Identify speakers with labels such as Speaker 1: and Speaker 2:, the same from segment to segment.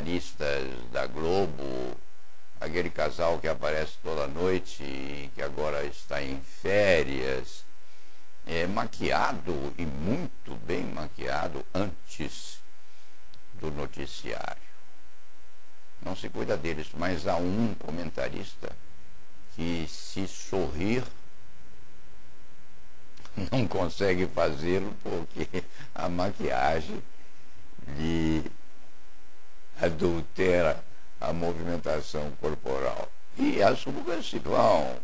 Speaker 1: comentaristas da Globo, aquele casal que aparece toda noite e que agora está em férias, maquiado e muito bem maquiado antes do noticiário. Não se cuida deles, mas há um comentarista que, se sorrir, não consegue fazê-lo porque a maquiagem lhe adultera a movimentação corporal. E as rugas se vão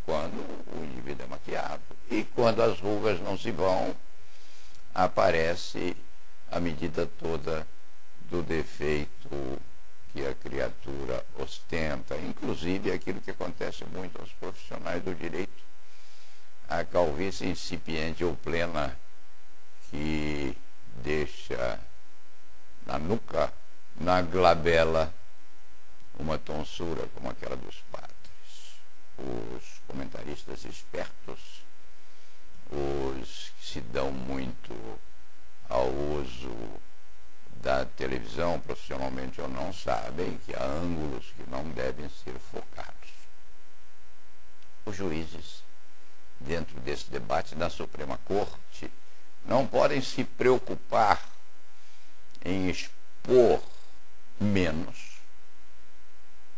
Speaker 1: quando o indivíduo é maquiado. E quando as rugas não se vão, aparece a medida toda do defeito que a criatura ostenta, inclusive aquilo que acontece muito aos profissionais do direito, a calvície incipiente ou plena, que deixa na nuca, na glabela, uma tonsura como aquela dos padres. Os comentaristas espertos, os que se dão muito ao uso da televisão, profissionalmente ou não, sabem que há ângulos que não devem ser focados. Os juízes, dentro desse debate da Suprema Corte, não podem se preocupar em expor menos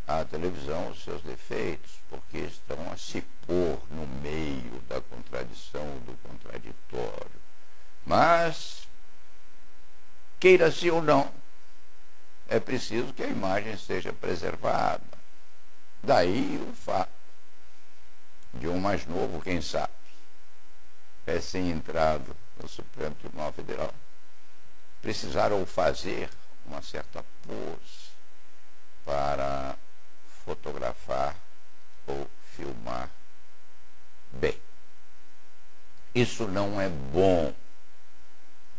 Speaker 1: à televisão os seus defeitos, porque estão a se pôr no meio da contradição, do contraditório. Mas, queira-se ou não, é preciso que a imagem seja preservada. Daí o fato de um mais novo, quem sabe, recém-entrado no Supremo Tribunal Federal, precisar ou fazer uma certa pose para fotografar ou filmar bem. Isso não é bom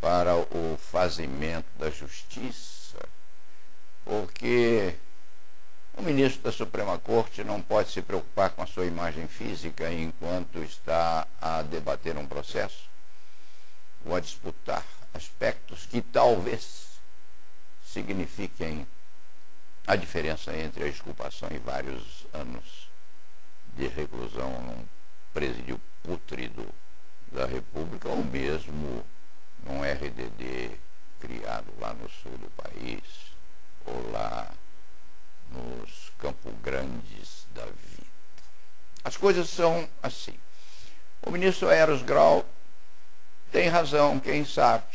Speaker 1: para o fazimento da justiça, porque o ministro da Suprema Corte não pode se preocupar com a sua imagem física enquanto está a debater um processo ou a disputar aspectos que talvez signifiquem a diferença entre a exculpação e vários anos de reclusão num presídio pútrido da República, ou mesmo num RDD criado lá no sul do país, ou lá nos Campos Grandes da vida. As coisas são assim. O ministro Eros Grau tem razão, quem sabe.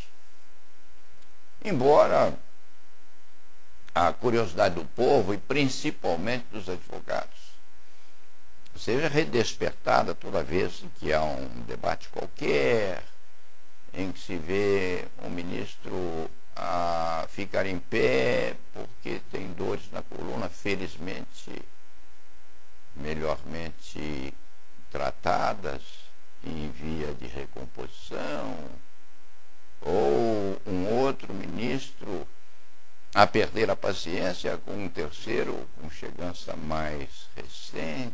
Speaker 1: Embora a curiosidade do povo, e principalmente dos advogados, seja redespertada toda vez que há um debate qualquer, em que se vê um ministro a ficar em pé porque tem dores na coluna, felizmente, melhormente tratadas, em via de recomposição, ou um outro ministro a perder a paciência com um terceiro com chegança mais recente,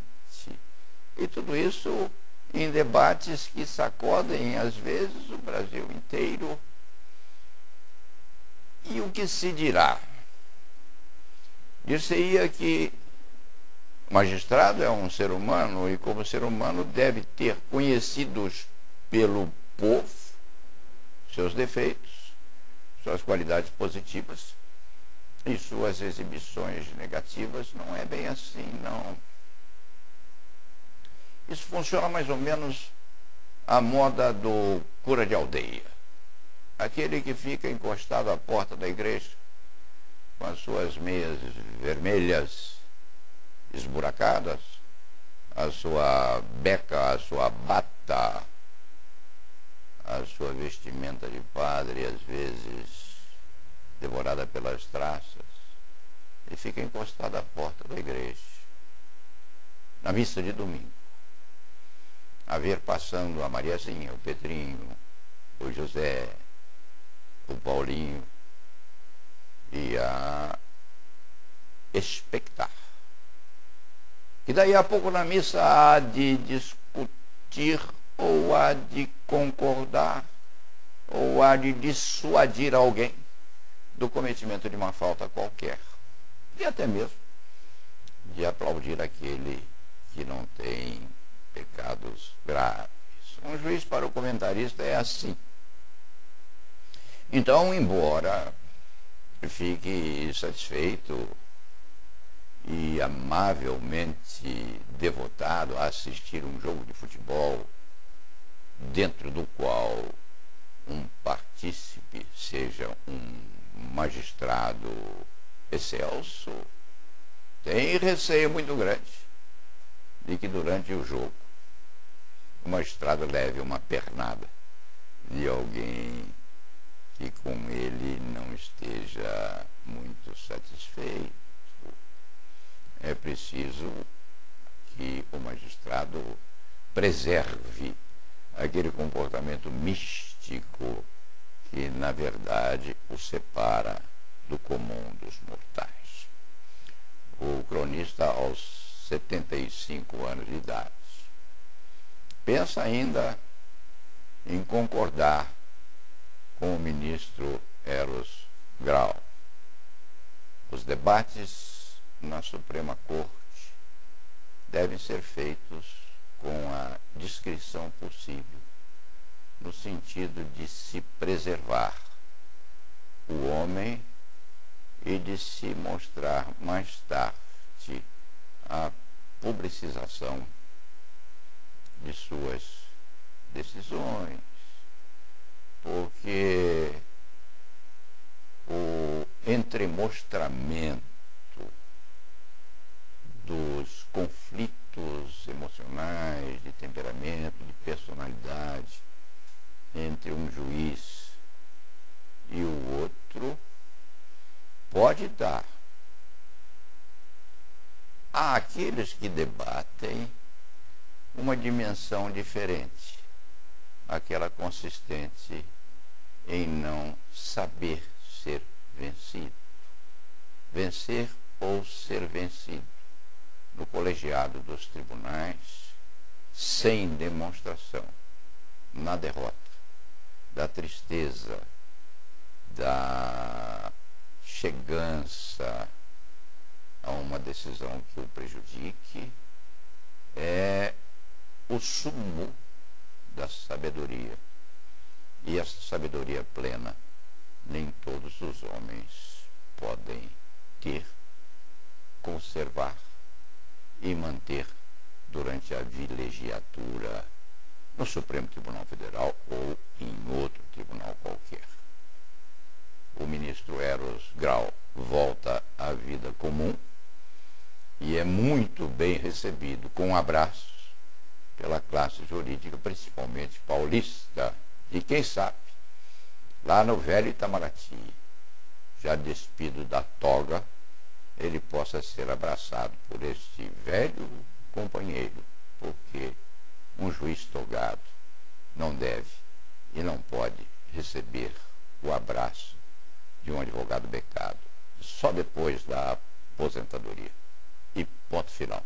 Speaker 1: e tudo isso em debates que sacodem, às vezes, o Brasil inteiro. E o que se dirá? Dir-se-ia que o magistrado é um ser humano e, como ser humano, deve ter conhecidos pelo povo seus defeitos, suas qualidades positivas e suas exibições negativas. Não é bem assim, não. Isso funciona mais ou menos à moda do cura de aldeia. Aquele que fica encostado à porta da igreja com as suas meias vermelhas esburacadas, a sua beca, a sua bata, a sua vestimenta de padre, às vezes devorada pelas traças, e fica encostado à porta da igreja, na missa de domingo, a ver passando a Mariazinha, o Pedrinho, o José, o Paulinho, e a expectar que daí a pouco na missa há de discutir, ou há de concordar, ou há de dissuadir alguém do cometimento de uma falta qualquer. E até mesmo de aplaudir aquele que não tem pecados graves. Um juiz para o comentarista é assim. Então, embora fique satisfeito e amavelmente devotado a assistir um jogo de futebol dentro do qual um partícipe seja um magistrado excelso, tem receio muito grande de que durante o jogo o magistrado leve uma pernada de alguém que com ele não esteja muito satisfeito. É preciso que o magistrado preserve aquele comportamento místico que, na verdade, o separa do comum dos mortais. O cronista, aos 75 anos de idade, pensa ainda em concordar com o ministro Eros Grau. Os debates na Suprema Corte devem ser feitos com a discrição possível, no sentido de se preservar o homem e de se mostrar mais tarde a publicização de suas decisões, porque o entremostramento dos conflitos emocionais, de temperamento, de personalidade entre um juiz e o outro pode dar àqueles que debatem uma dimensão diferente, aquela consistente em não saber ser vencido, vencer ou ser vencido no colegiado dos tribunais, sem demonstração, na derrota, da tristeza, da chegança a uma decisão que o prejudique, é o sumo da sabedoria. E essa sabedoria plena nem todos os homens podem ter, conservar e manter durante a vilegiatura no Supremo Tribunal Federal ou em outro tribunal qualquer. O ministro Eros Grau volta à vida comum e é muito bem recebido com abraços pela classe jurídica, principalmente paulista. E quem sabe, lá no velho Itamaraty, já despido da toga, ele possa ser abraçado por este velho companheiro, porque um juiz togado não deve e não pode receber o abraço de um advogado becado só depois da aposentadoria. E ponto final.